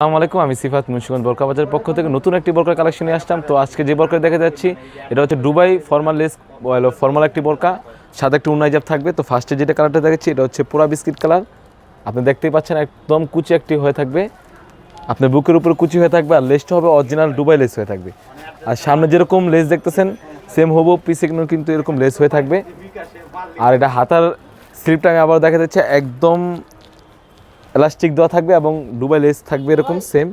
আসসালামু আলাইকুম, আমি সিফাত মুন্সিগঞ্জ বোরকা বাজারের পক্ষ থেকে নতুন একটি বোরকার কালেকশন নিয়ে আসলাম। তো আজকে যে বোরকা দেখে যাচ্ছি এটা হচ্ছে দুবাই ফর্মাল লেস ফর্মাল একটি বোরকা, সাথে একটি উন্নাই জাব থাকবে। তো ফার্স্টে যেটা কালারটা দেখাচ্ছি এটা হচ্ছে পুরা বিস্কিট কালার। আপনি দেখতেই পাচ্ছেন একদম কুচি একটি হয়ে থাকবে, আপনার বুকের উপরে কুচি হয়ে থাকবে, আর লেসটা হবে অরিজিনাল দুবাই লেস হয়ে থাকবে। আর সামনে যেরকম লেস দেখতেছেন সেম হবো পিছে কিন্তু এরকম লেস হয়ে থাকবে। আর এটা হাতার স্লিপটা আমি আবার দেখা যাচ্ছে একদম এলাস্টিক দেওয়া থাকবে এবং দুবাই লেস থাকবে এরকম সেম।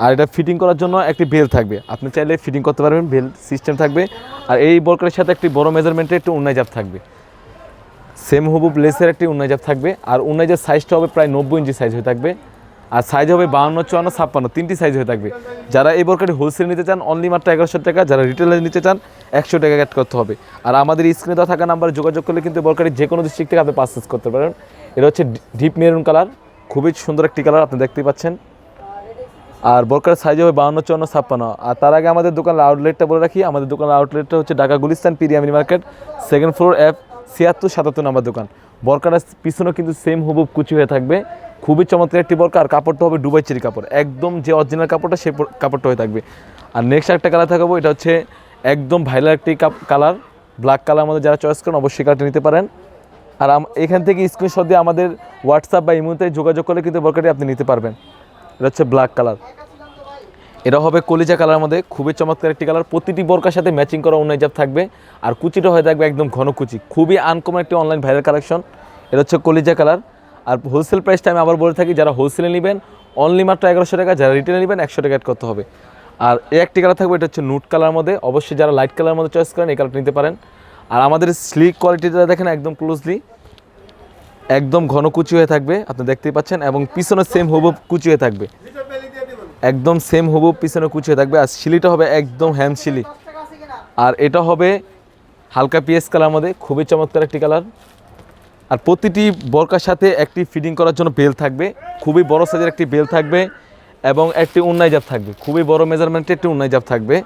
আর এটা ফিটিং করার জন্য একটি বেল থাকবে, আপনি চাইলে ফিটিং করতে পারবেন, বেল সিস্টেম থাকবে। আর এই বোরকার সাথে একটি বড় মেজারমেন্টের একটি উন্নাই জাব থাকবে, সেম হুবুব লেসের একটি উন্নাই জাব থাকবে। আর উন্নাই জাব সাইজটা হবে প্রায় 90 ইঞ্চি সাইজ হয়ে থাকবে, আর সাইজ হবে 52, 54, 56 তিনটি সাইজ হয়ে থাকবে। যারা এই বোরকাটি হোলসেল নিতে চান অনলি মাত্র 1100 টাকা, যারা রিটেলে নিতে চান 100 টাকা অ্যাড করতে হবে। আর আমাদের স্ক্রিনে দেওয়া থাকা নাম্বারে যোগাযোগ করলে কিন্তু বোরকাটি যে কোনো ডিস্ট্রিক্ট থেকে আপনি পারচেজ করতে পারেন। এটা হচ্ছে ডিপ মেরুন কালার, খুবই সুন্দর একটি কালার আপনি দেখতেই পাচ্ছেন। আর বোরকার সাইজ হবে 52, 54, 56। আর তার আগে আমাদের দোকানের আউটলেটটা বলে রাখি, আমাদের দোকানের আউটলেটটা হচ্ছে ঢাকা গুলিস্তান পিরিয়া mini market, second floor, F76, 77 নম্বর দোকান। বোরকাটার পিছনেও কিন্তু সেম হুবুব কুচি হয়ে থাকবে, খুবই চমৎকার একটি বোরকা। আর কাপড়টা হবে দুবাই চেরি কাপড়, একদম যে অরিজিনাল কাপড়টা সেই কাপড়টা হয়ে থাকবে। আর নেক্সট একটা কালার থাকবো, এটা হচ্ছে একদম ভাইরাল একটি কালার, ব্ল্যাক কালার মধ্যে যারা চয়েস করেন অবশ্যই কালারটা নিতে পারেন। আর এখান থেকে স্ক্রিনশট দিয়ে আমাদের হোয়াটসঅ্যাপ বা ইমোতে যোগাযোগ করলে কিন্তু বোরকাটি আপনি নিতে পারবেন। এটা হচ্ছে ব্ল্যাক কালার, এটা হবে কলিজা কালার মধ্যে, খুবই চমৎকার একটি কালার। প্রতিটি বোরকার সাথে ম্যাচিং করা উন্নাই জাব থাকবে, আর কুচিটা হয়ে থাকবে একদম ঘন কুচি, খুবই আনকমন একটি অনলাইন ভাইরাল কালেকশন। এটা হচ্ছে কলিজা কালার। আর হোলসেল প্রাইসটা আমি আবার বলে থাকি, যারা হোলসেলে নেবেন অনলি মাত্র 1100 টাকা, যারা রিটেলে নেবেন 100 টাকা অ্যাড করতে হবে। আর এই একটি কালার থাকবে, এটা হচ্ছে নুট কালার মধ্যে, অবশ্যই যারা লাইট কালার মধ্যে চয়েস করেন এই কালারটা নিতে পারেন। আর আমাদের স্লিক কোয়ালিটিটা দেখেন একদম ক্লোজলি, একদম ঘন কুচি হয়ে থাকবে আপনি দেখতেই পাচ্ছেন, এবং পিছনে সেম হুবুব কুচি হয়ে থাকবে, একদম সেম হুবুব পিছনে কুচি হয়ে থাকবে। আর শিলিটা হবে একদম হ্যান্ড শিলি, আর এটা হবে হালকা পিএস কালার মধ্যে, খুবই চমৎকার একটি কালার। আর প্রতিটি বোরকার সাথে একটি ফিটিং করার জন্য বেল থাকবে, খুবই বড় সাইজের একটি বেল থাকবে, এবং একটি উন্নাই জাব থাকবে, খুবই বড় মেজারমেন্টের একটি উন্নাই জাব থাকবে।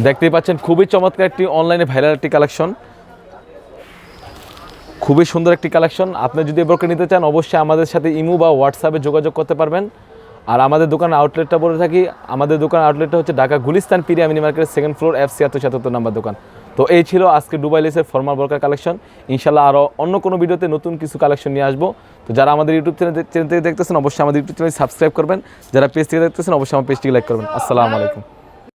দেখতেই পাচ্ছেন খুবই চমৎকার একটি অনলাইনে ভাইরাল একটি কালেকশন, খুবই সুন্দর একটি কালেকশন। আপনি যদি এই বোরকা নিতে চান অবশ্যই আমাদের সাথে ইমো বা হোয়াটসঅ্যাপে যোগাযোগ করতে পারবেন। আর আমাদের দোকানের আউটলেটটা বলে থাকি, আমাদের দোকানের আউটলেটটা হচ্ছে ঢাকা গুলিস্তান পিরিয়া mini market, second floor, F76, 77 নম্বর দোকান। তো এই ছিল আজকে দুবাই লেসের ফর্মাল বোরকার কালেকশন। ইনশাল্লাহ আরও অন্য কোনো ভিডিওতে নতুন কিছু কালেকশন নিয়ে আসবো। তো যারা আমাদের ইউটিউব চ্যানেল থেকে দেখতেছেন অবশ্যই আমাদের ইউটিউব চ্যানেল সাবস্ক্রাইব করবেন, যারা পেজ থেকে দেখতেছেন অবশ্যই আমার পেজটিকে লাইক করবেন। আসসালামু আলাইকুম।